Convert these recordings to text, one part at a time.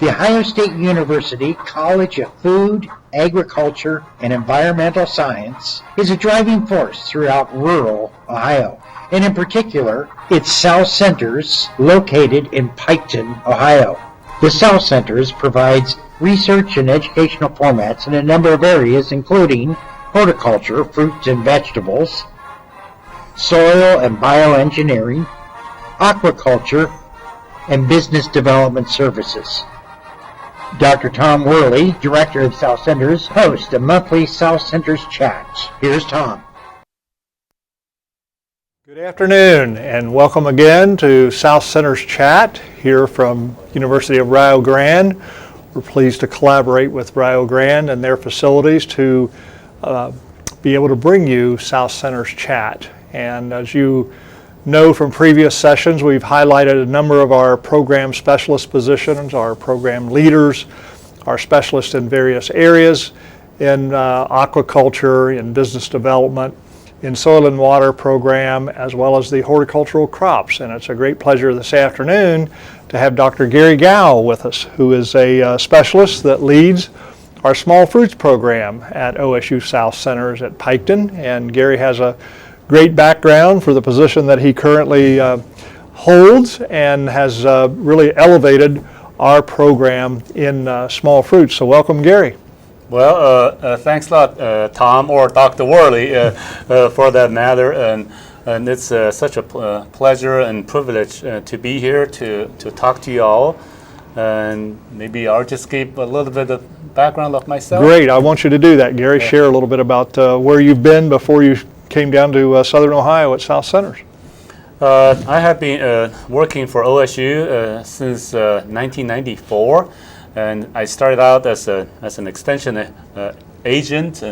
The Ohio State University College of Food, Agriculture, and Environmental Science is a driving force throughout rural Ohio, and in particular, its South Centers located in Piketon, Ohio. The South Centers provides research and educational formats in a number of areas, including horticulture, fruits and vegetables, soil and bioengineering, aquaculture, and business development services. Dr. Tom Worley, director of South Centers, hosts a monthly South Centers chat. Here's Tom. Good afternoon and welcome again to South Centers Chat here from University of Rio Grande. We're pleased to collaborate with Rio Grande and their facilities to be able to bring you South Centers Chat. And as you know from previous sessions, we've highlighted a number of our program specialist positions, our program leaders, our specialists in various areas in aquaculture, in business development, in soil and water program, as well as the horticultural crops. And it's a great pleasure this afternoon to have Dr. Gary Gow with us, who is a specialist that leads our small fruits program at OSU South Centers at Piketon. And Gary has a great background for the position that he currently holds and has really elevated our program in small fruits. So welcome, Gary. Well, thanks a lot, Tom, or Dr. Worley, for that matter. And it's such a pleasure and privilege to be here to talk to you all. And maybe I'll just give a little bit of background of myself. Great. I want you to do that, Gary. Share a little bit about where you've been before you came down to Southern Ohio at South Centers. I have been working for OSU since 1994, and I started out as an extension agent.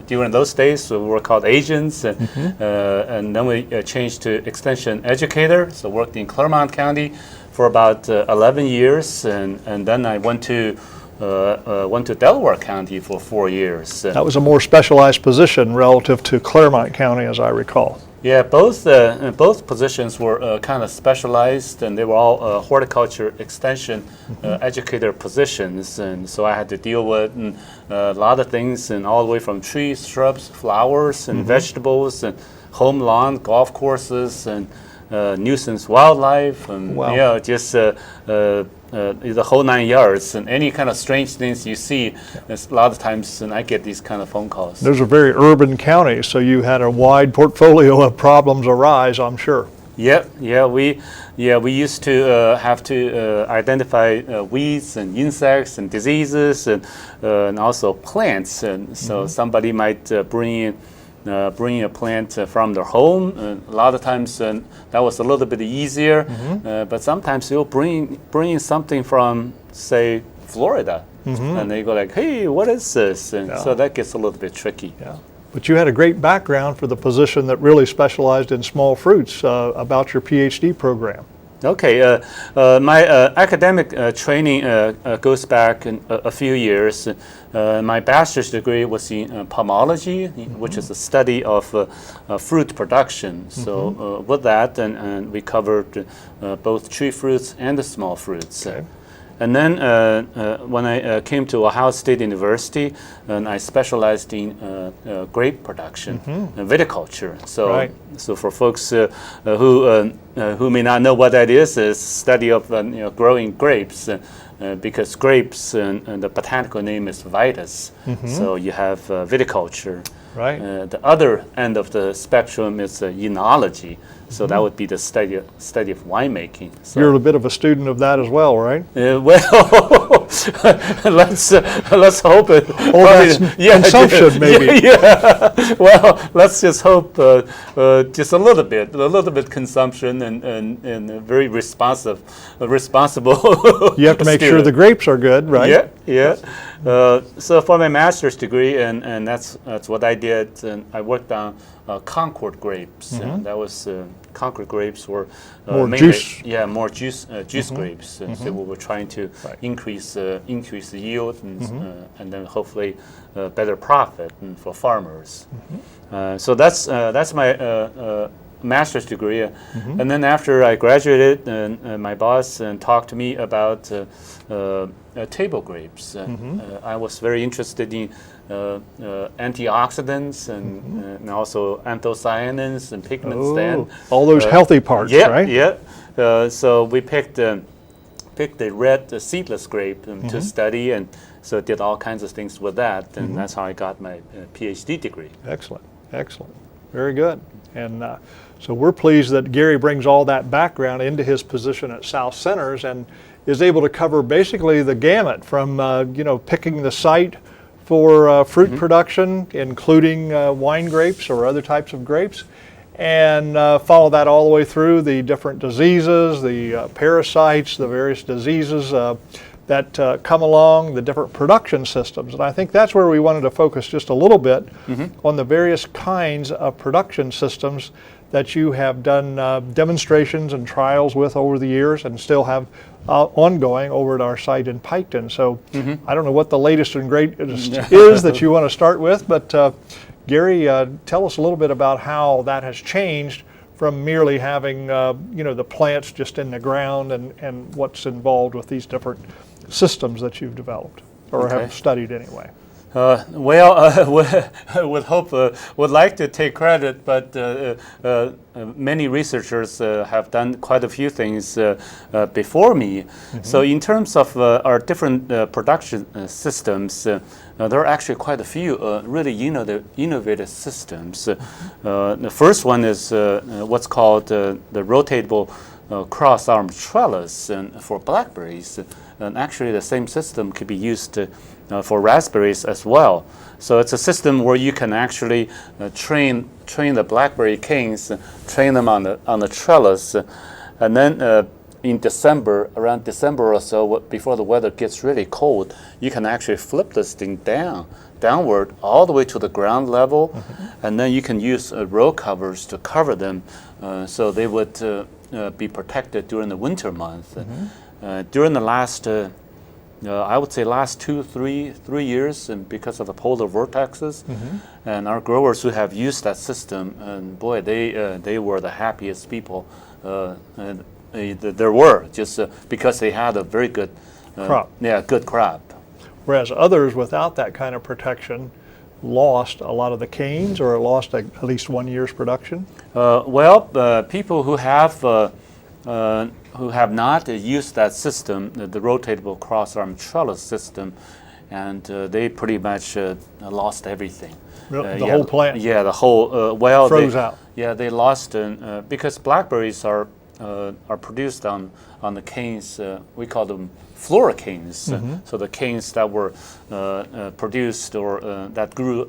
During those days, we were called agents, and then we changed to extension educator. So worked in Clermont County for about 11 years, and then I went to Delaware County for 4 years. That was a more specialized position relative to Clermont County, as I recall. Yeah, both positions were kind of specialized, and they were all horticulture extension educator positions. And so I had to deal with a lot of things, and all the way from trees, shrubs, flowers, and vegetables, and home lawn, golf courses, and nuisance wildlife, and wow. Just the whole 9 yards. And any kind of strange things you see, a lot of times, and I get these kind of phone calls. Those are very urban counties, so you had a wide portfolio of problems arise, I'm sure. We used to have to identify weeds and insects and diseases, and also plants. And so somebody might bring a plant from their home. A lot of times that was a little bit easier, but sometimes they'll bring something from, say, Florida, and they go like, hey, what is this? And so that gets a little bit tricky. Yeah. But you had a great background for the position that really specialized in small fruits about your PhD program. Okay, my academic training goes back a few years. My bachelor's degree was in pomology, which is the study of fruit production. So with that, and we covered both tree fruits and the small fruits. Okay. And then when I came to Ohio State University, and I specialized in grape production and viticulture. So, so for folks who may not know what that is study of growing grapes. Because grapes and the botanical name is vitis, so you have viticulture. Right. The other end of the spectrum is enology, so that would be the study of winemaking. So you're a bit of a student of that as well, right? Well, let's hope it. Oh, that's consumption, maybe. Yeah. Well, let's just hope just a little bit consumption and very responsible. You have to make sure the grapes are good, right? Yeah. So for my master's degree, and that's what I did, and I worked on Concord grapes. And that was Concord grapes were more mainly, juice. Yeah, more juice grapes. And so we were trying to increase the yield and then hopefully better profit for farmers. So that's my master's degree. And then after I graduated, my boss talked to me about table grapes. I was very interested in antioxidants and also anthocyanins and pigments. Oh, all those healthy parts, yeah, right? Yeah. So we picked the red seedless grape to study, and so did all kinds of things with that, and that's how I got my PhD degree. Excellent, excellent. Very good. And so we're pleased that Gary brings all that background into his position at South Centers and is able to cover basically the gamut from, picking the site for fruit production, including wine grapes or other types of grapes, and follow that all the way through the different diseases, the parasites, the various diseases that come along, the different production systems. And I think that's where we wanted to focus just a little bit on the various kinds of production systems that you have done demonstrations and trials with over the years and still have ongoing over at our site in Piketon. So I don't know what the latest and greatest is that you want to start with, but Gary, tell us a little bit about how that has changed from merely having the plants just in the ground and what's involved with these different systems that you've developed or have studied anyway. Would like to take credit, but many researchers have done quite a few things before me. So in terms of our different production systems, there are actually quite a few really innovative systems. The first one is what's called the rotatable cross-arm trellis for blackberries. And actually the same system could be used for raspberries as well. So it's a system where you can actually train the blackberry canes, train them on the trellis, and then in December, around December or so, before the weather gets really cold, you can actually flip this thing downward all the way to the ground level, and then you can use row covers to cover them, so they would be protected during the winter month. During the last, I would say last 3 years, and because of the polar vortexes, and our growers who have used that system, and boy, they were the happiest people there were, just because they had a very good crop. Yeah, good crop. Whereas others without that kind of protection lost a lot of the canes or lost at least 1 year's production? People who have not used that system, the rotatable cross-arm trellis system, and they pretty much lost everything. The whole plant? Yeah, the whole, froze out. Yeah, they lost, because blackberries are produced on the canes, we call them floricanes. So the canes that were produced or that grew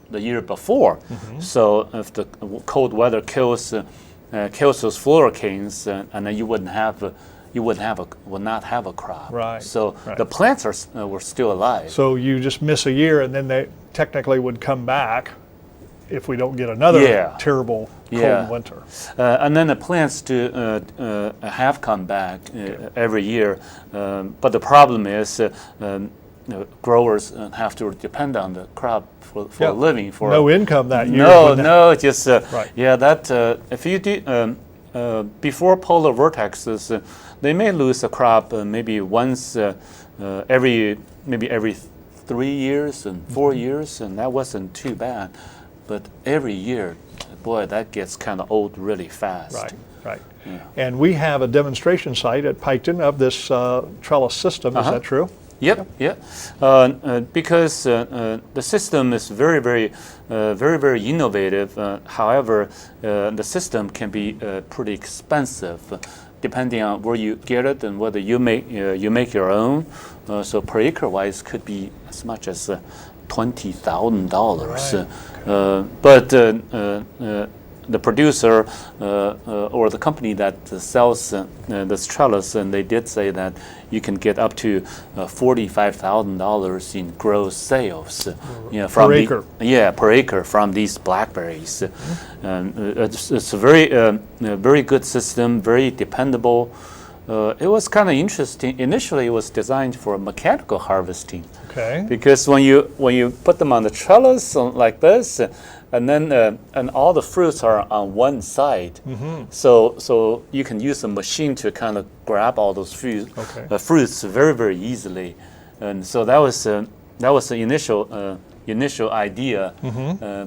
the year before. So if the cold weather kills those floricanes, and then you would not have a crop. Right. So the plants were still alive. So you just miss a year, and then they technically would come back if we don't get another terrible cold winter. And then the plants have come back every year, but the problem is growers have to depend on the crop for a living. For no income that year. Just that if you do before polar vortexes, they may lose a crop maybe once every 3 years and 4 years, and that wasn't too bad. But every year, boy, that gets kind of old really fast. Right. Yeah. And we have a demonstration site at Piketon of this trellis system. Is that true? Yep. Because the system is very, very innovative. However, the system can be pretty expensive, depending on where you get it and whether you make your own. So per acre wise, could be as much as $20,000. But the producer or the company that sells this trellis, and they did say that you can get up to $45,000 in gross sales. From per acre. Per acre from these blackberries. It's a very good system, very dependable. it was kind of interesting. Initially, it was designed for mechanical harvesting. Okay. Because when you put them on the trellis like this, and then and all the fruits are on one side, so you can use a machine to kind of grab all those fruits very, very easily, and so that was the initial idea.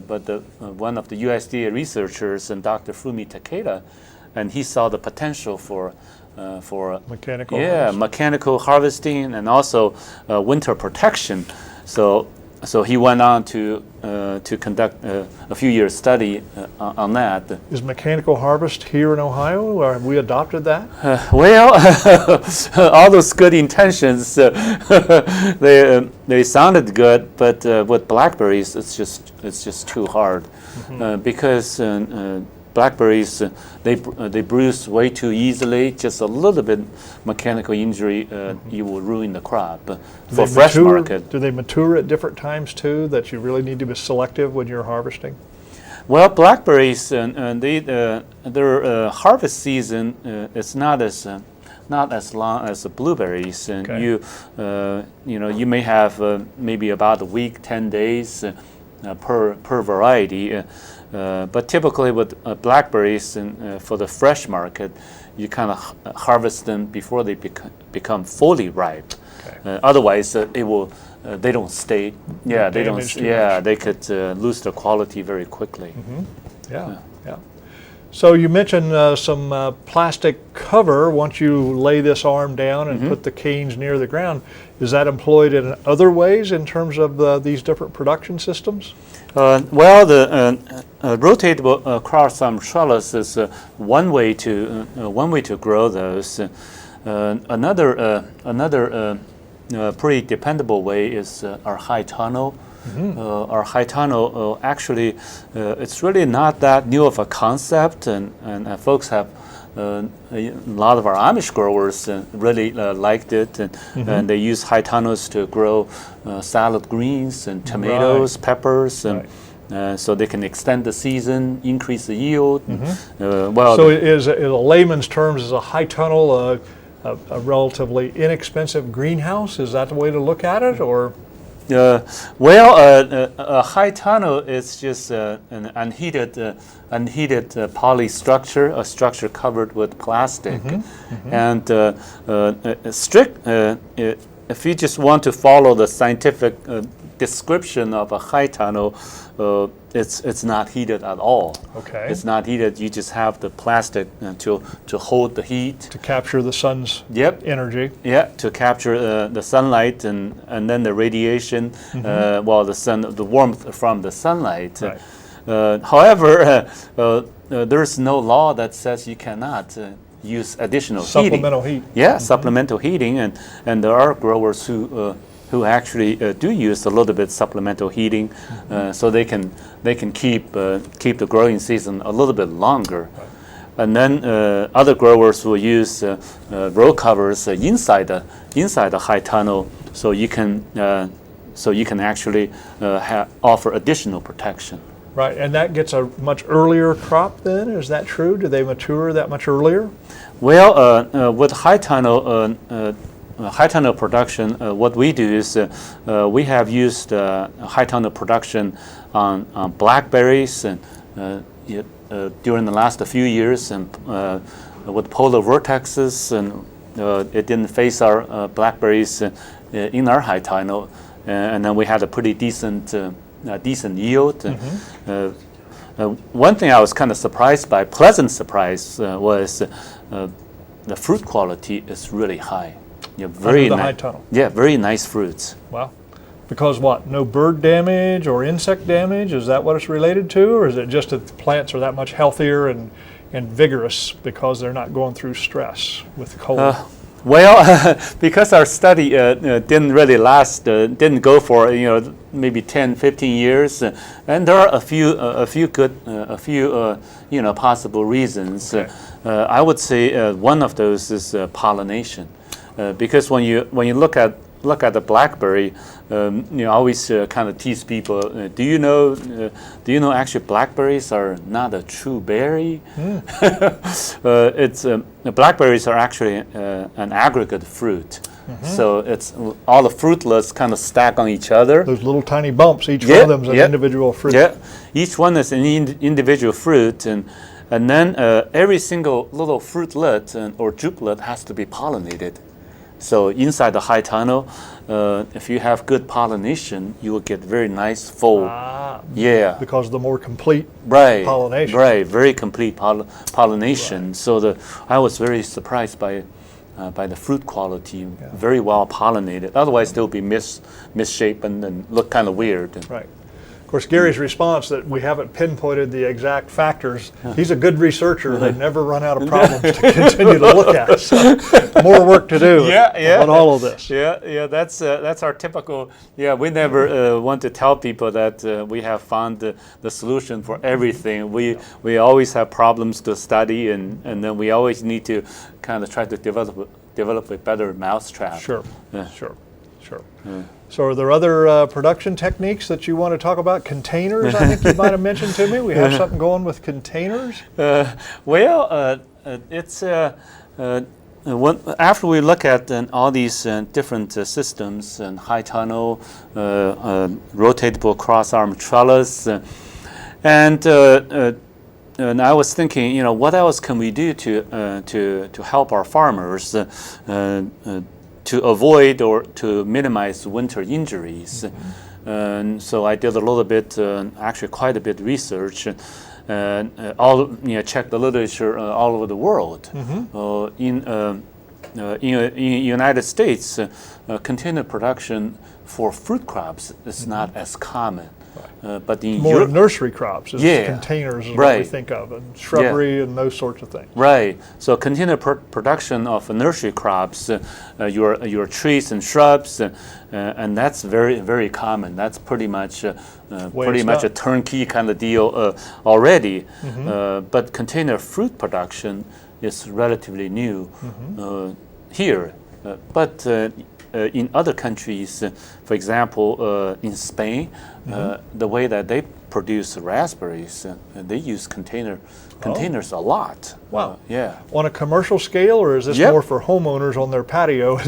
But one of the USDA researchers, and Dr. Fumi Takeda, and he saw the potential for Mechanical mechanical harvesting and also winter protection. So he went on to conduct a few years study on that. Is mechanical harvest here in Ohio, or have we adopted that? Well, all those good intentions, they sounded good, but with blackberries, it's just too hard because blackberries they bruise way too easily. Just a little bit mechanical injury, you will ruin the crop. For fresh market, do they mature at different times too? That you really need to be selective when you're harvesting. Well, blackberries their harvest season is not as long as the blueberries, and you may have maybe about a week, 10 days per variety. But typically with blackberries for the fresh market, you kind of harvest them before they become fully ripe. Otherwise, they don't stay. Yeah, they don't. Yeah, they could lose their quality very quickly. Yeah. So you mentioned some plastic cover once you lay this arm down and put the canes near the ground. Is that employed in other ways in terms of these different production systems? Well, the rotatable cross-arm trellis is one way to grow those. Another pretty dependable way is our high tunnel. Our high tunnel actually it's really not that new of a concept, and folks have a lot of our Amish growers really liked it, and they use high tunnels to grow salad greens and tomatoes, peppers, and so they can extend the season, increase the yield. So is in a layman's terms, is a high tunnel a relatively inexpensive greenhouse? Is that the way to look at it, or? A high tunnel is just an unheated poly structure, a structure covered with plastic. And if you just want to follow the scientific description of a high tunnel, it's not heated at all. Okay. It's not heated. You just have the plastic to hold the heat. To capture the sun's energy. Yeah, to capture the sunlight and then the radiation, the warmth from the sunlight. However, there's no law that says you cannot use additional supplemental heat. Yeah, supplemental heating, and there are growers who actually do use a little bit supplemental heating, so they can keep the growing season a little bit longer. And then other growers will use row covers inside the high tunnel, so you can actually offer additional protection. Right, and that gets a much earlier crop then? Is that true? Do they mature that much earlier? Well, with high tunnel production, what we do is we have used high tunnel production on blackberries and during the last few years, and with polar vortexes, and it didn't face our blackberries in our high tunnel, and then we had a pretty decent yield. One thing I was kind of pleasant surprise, was the fruit quality is really high. Very high tunnel. Yeah, very nice fruits. Wow. Because what? No bird damage or insect damage? Is that what it's related to? Or is it just that the plants are that much healthier and vigorous because they're not going through stress with cold? Because our study didn't really last, didn't go for maybe 10, 15 years, and there are a few good possible reasons. Okay. I would say one of those is pollination, because when you look at look at the blackberry, I always kind of tease people. Do you know actually blackberries are not a true berry? The blackberries are actually an aggregate fruit. So it's all the fruitlets kind of stack on each other. Those little tiny bumps, each one of them is an individual fruit. Yeah, each one is an individual fruit, and then every single little fruitlet or drupelet has to be pollinated. So inside the high tunnel, if you have good pollination, you will get very nice full. Because of the more complete Right, pollination. right, very complete pollination. Right. So I was very surprised by the fruit quality, very well pollinated. Otherwise, they'll be misshapen and look kind of weird. Right. Of course, Gary's response that we haven't pinpointed the exact factors. He's a good researcher. They never run out of problems to continue to look at. So more work to do on all of this. Yeah, that's our typical. Yeah, we never want to tell people that we have found the solution for everything. We always have problems to study, and then we always need to kind of try to develop a better mousetrap. Sure. So are there other production techniques that you want to talk about? Containers, I think you might have mentioned to me. We have something going with containers? It's after we look at all these different systems and high tunnel, rotatable cross-arm trellis, and I was thinking, what else can we do to help our farmers to avoid or to minimize winter injuries. And so I did a little bit, actually quite a bit research, and checked the literature all over the world. In United States, container production for fruit crops is not as common. But in more nursery crops is containers is what we think of, and shrubbery and those sorts of things. Right. So container production of nursery crops, your trees and shrubs, and that's very, very common. That's pretty much a turnkey kind of deal already. But container fruit production is relatively new here. But in other countries, for example, in Spain, the way that they produce raspberries, they use containers a lot. Wow. Yeah. On a commercial scale, or is this more for homeowners on their patio?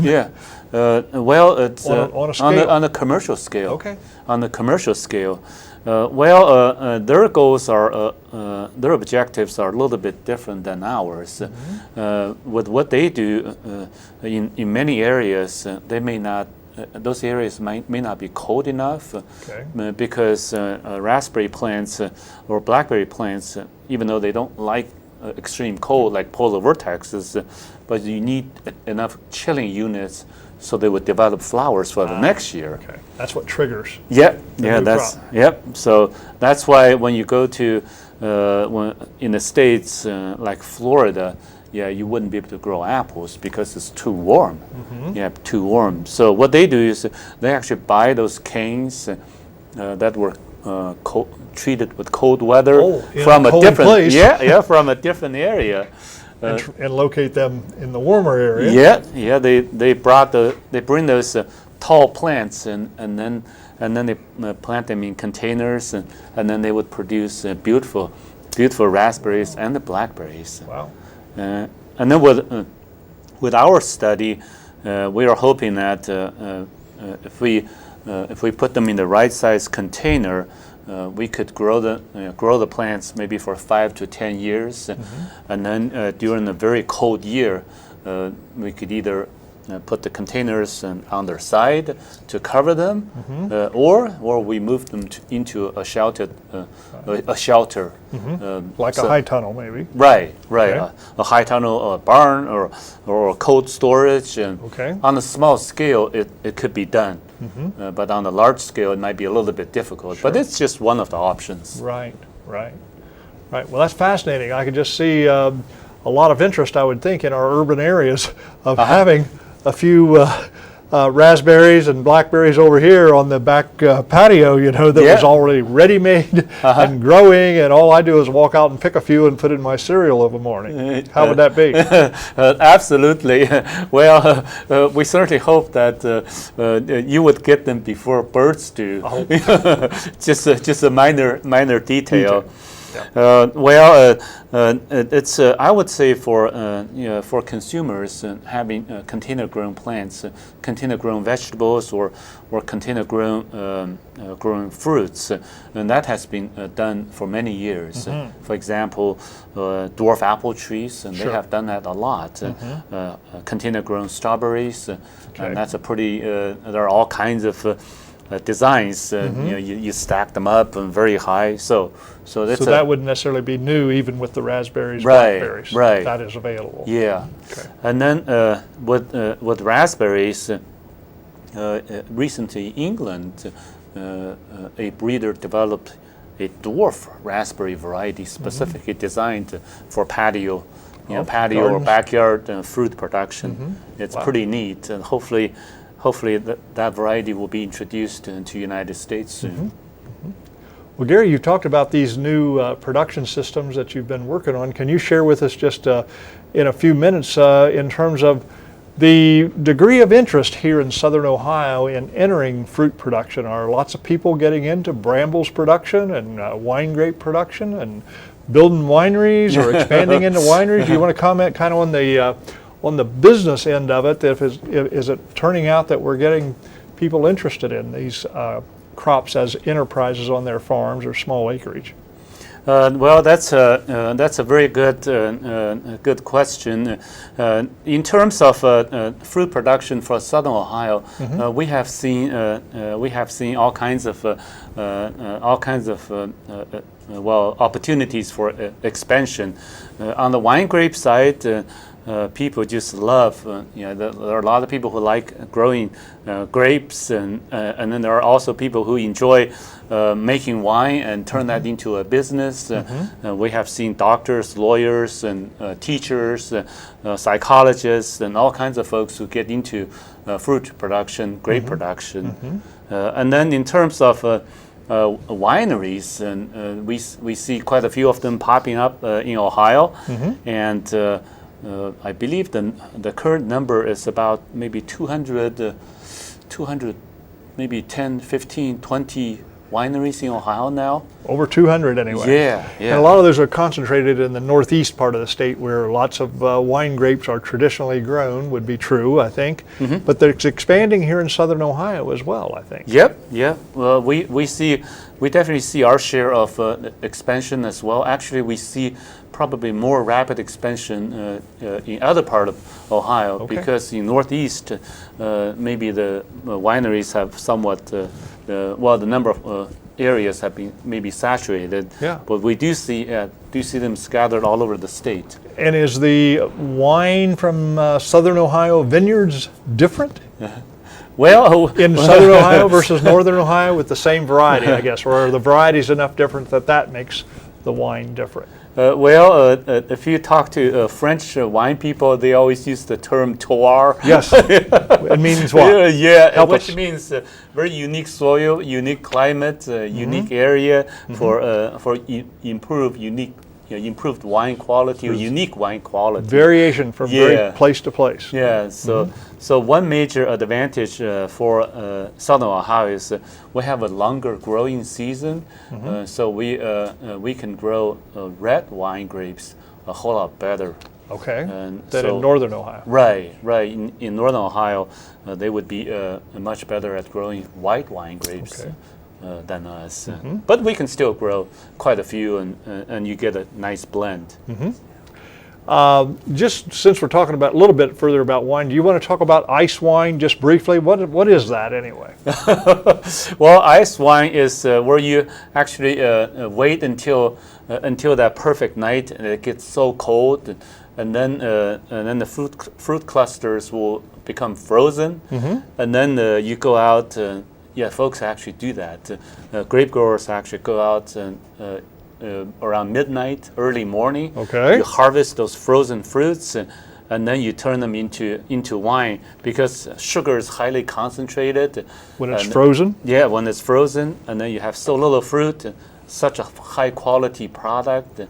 Well, it's on a scale. on a commercial scale. Okay. On the commercial scale. Their goals are, their objectives are a little bit different than ours. With what they do, in many areas, they may not. Those areas may not be cold enough because raspberry plants or blackberry plants, even though they don't like extreme cold like polar vortexes, but you need enough chilling units so they would develop flowers for the next year. Okay, that's what triggers. So that's why when you go to in the States like Florida, you wouldn't be able to grow apples because it's too warm. Too warm. So what they do is they actually buy those canes that were treated with cold weather from a different place. From a different area. And locate them in the warmer area. They bring those tall plants and then they plant them in containers and then they would produce beautiful raspberries and the blackberries. Wow. And then with our study, we are hoping that if we put them in the right size container, we could grow the plants maybe for 5 to 10 years, and then during a very cold year, we could either put the containers on their side to cover them, or we move them into a shelter. Like a high tunnel, maybe. Right. Okay. A high tunnel, a barn, or a cold storage. And on a small scale, it could be done. But on a large scale, it might be a little bit difficult. But it's just one of the options. Right. Well, that's fascinating. I could just see a lot of interest, I would think, in our urban areas of having a few raspberries and blackberries over here on the back patio, that Yeah. was already ready-made and growing, and all I do is walk out and pick a few and put in my cereal of a morning. How would that be? Absolutely. Well, we certainly hope that you would get them before birds do. Oh. Just a minor detail. It's I would say for consumers having container-grown plants, container-grown vegetables, or container-grown fruits, and that has been done for many years. For example, dwarf apple trees, and they have done that a lot. Container-grown strawberries, and that's a pretty. There are all kinds of designs. You stack them up and very high. So that wouldn't necessarily be new, even with the raspberries, Right, blackberries. right. That is available. Yeah. Okay. And then with raspberries, recently England, a breeder developed a dwarf raspberry variety specifically designed for patio, patio or gardens. backyard fruit production. It's pretty neat, and hopefully that variety will be introduced into United States soon. Well, Gary, you talked about these new production systems that you've been working on. Can you share with us just in a few minutes in terms of the degree of interest here in Southern Ohio in entering fruit production? Are lots of people getting into brambles production and wine grape production and building wineries or expanding into wineries? Do you want to comment kind of on the business end of it? Is it turning out that we're getting people interested in these crops as enterprises on their farms or small acreage? Well, that's a very good question. In terms of fruit production for Southern Ohio, we have seen all kinds of opportunities for expansion. On the wine grape side, people just love. There are a lot of people who like growing grapes, and then there are also people who enjoy making wine and turn that into a business. We have seen doctors, lawyers, and teachers, psychologists, and all kinds of folks who get into fruit production, grape production. And then in terms of wineries, and we see quite a few of them popping up in Ohio, and I believe the current number is about maybe 200, maybe 10, 15, 20 wineries in Ohio now. Over 200 anyway. Yeah. And a lot of those are concentrated in the northeast part of the state where lots of wine grapes are traditionally grown, would be true, I think. But it's expanding here in Southern Ohio as well, I think. Yep. Well, we definitely see our share of expansion as well. Actually, we see probably more rapid expansion in other part of Ohio, because in northeast, maybe the wineries have somewhat, the number of areas have been maybe saturated. Yeah. But we do see them scattered all over the state. And is the wine from Southern Ohio vineyards different Well, in Southern Ohio versus Northern Ohio with the same variety, I guess? Or are the varieties enough different that makes the wine different? If you talk to French wine people, they always use the term terroir. Yes. It means what? Yeah, Help which us. means very unique soil, unique climate, unique area for improved wine quality or unique wine quality. Variation from very place to place. Yeah, so one major advantage for Southern Ohio is we have a longer growing season, so we can grow red wine grapes a whole lot better. Okay. And Than so- in Northern Ohio. Right. In Northern Ohio, they would be much better at growing white wine grapes. Okay. Than us, but we can still grow quite a few, and you get a nice blend. Just since we're talking about a little bit further about wine, do you want to talk about ice wine just briefly? What is that anyway? Well, ice wine is where you actually wait until that perfect night, and it gets so cold, and then the fruit clusters will become frozen, and then you go out. Folks actually do that. Grape growers actually go out and around midnight, early morning. Okay. You harvest those frozen fruits, and then you turn them into wine because sugar is highly concentrated. When it's And- frozen? Yeah, when it's frozen, and then you have so little fruit, such a high quality product,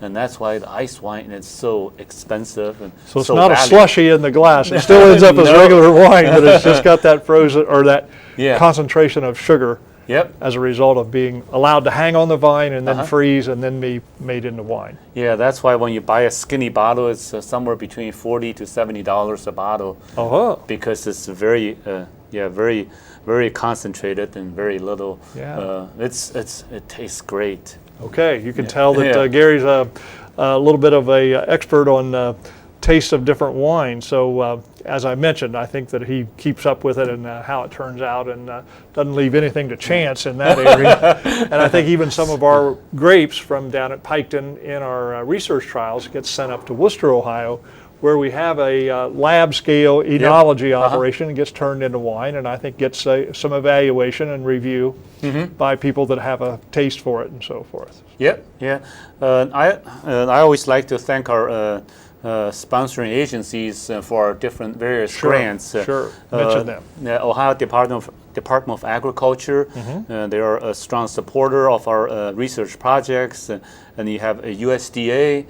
and that's why the ice wine is so expensive and So it's not a valuable. slushy in the glass. It still ends up as No. regular wine, but it's just got that frozen or that Yeah. concentration of sugar Yep. as a result of being allowed to hang on the vine and then Uh-huh. freeze and then be made into wine. Yeah, that's why when you buy a skinny bottle, it's somewhere between $40 to $70 a bottle Oh, because it's very, very, very concentrated and very little. Yeah. It tastes great. okay. You can tell that Yeah. Gary's a little bit of a expert on taste of different wines. So as I mentioned, I think that he keeps up with it and how it turns out and doesn't leave anything to chance in that area. And I think even some of our grapes from down at Piketon in our research trials get sent up to Worcester, Ohio, where we have a lab scale enology operation and gets turned into wine, and I think gets some evaluation and review by people that have a taste for it and so forth. Yep, yeah. I always like to thank our sponsoring agencies for our different various grants. Sure. Mention them. The Ohio Department of Agriculture, they are a strong supporter of our research projects, and you have a USDA,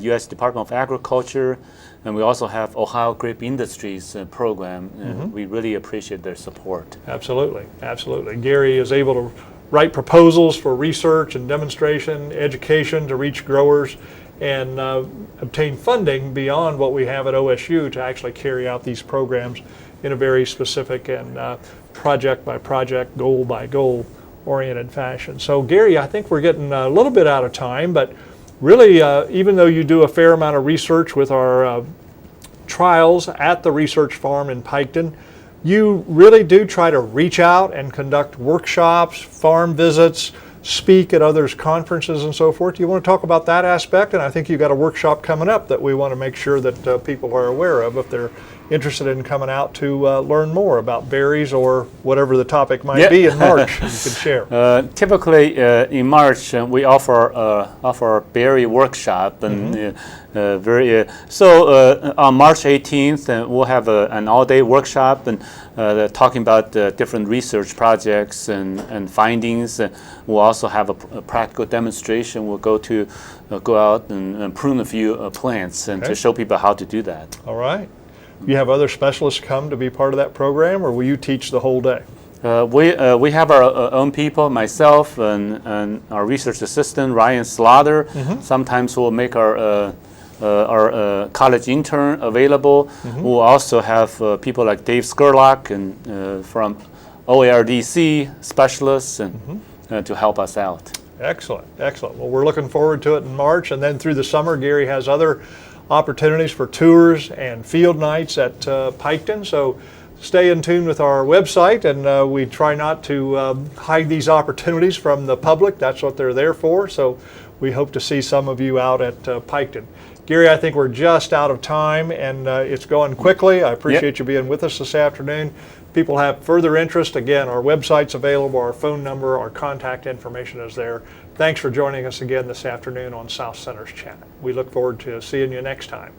U.S. Department of Agriculture, and we also have Ohio Grape Industries program. We really appreciate their support. Absolutely, absolutely. Gary is able to write proposals for research and demonstration, education to reach growers, and obtain funding beyond what we have at OSU to actually carry out these programs in a very specific and project by project, goal by goal oriented fashion. So Gary, I think we're getting a little bit out of time, but really, even though you do a fair amount of research with our trials at the research farm in Piketon, you really do try to reach out and conduct workshops, farm visits, speak at others' conferences and so forth. Do you want to talk about that aspect? And I think you've got a workshop coming up that we want to make sure that people are aware of if they're interested in coming out to learn more about berries or whatever the topic might be in March. You can share. Typically in March we offer a berry workshop and so on March 18th we'll have an all-day workshop and talking about different research projects and findings. We'll also have a practical demonstration. We'll go out and prune a few plants and to show people how to do that. All right. You have other specialists come to be part of that program, or will you teach the whole day? We have our own people, myself and our research assistant Ryan Slaughter. Sometimes we'll make our college intern available. We'll also have people like Dave Skurlock and from OARDC specialists and to help us out. Excellent, excellent. Well, we're looking forward to it in March, and then through the summer, Gary has other opportunities for tours and field nights at Piketon. So stay in tune with our website, and we try not to hide these opportunities from the public. That's what they're there for. So we hope to see some of you out at Piketon. Gary, I think we're just out of time, and it's going quickly. I appreciate you being with us this afternoon. People have further interest, again, our website's available, our phone number, our contact information is there. Thanks for joining us again this afternoon on South Center's Chat. We look forward to seeing you next time.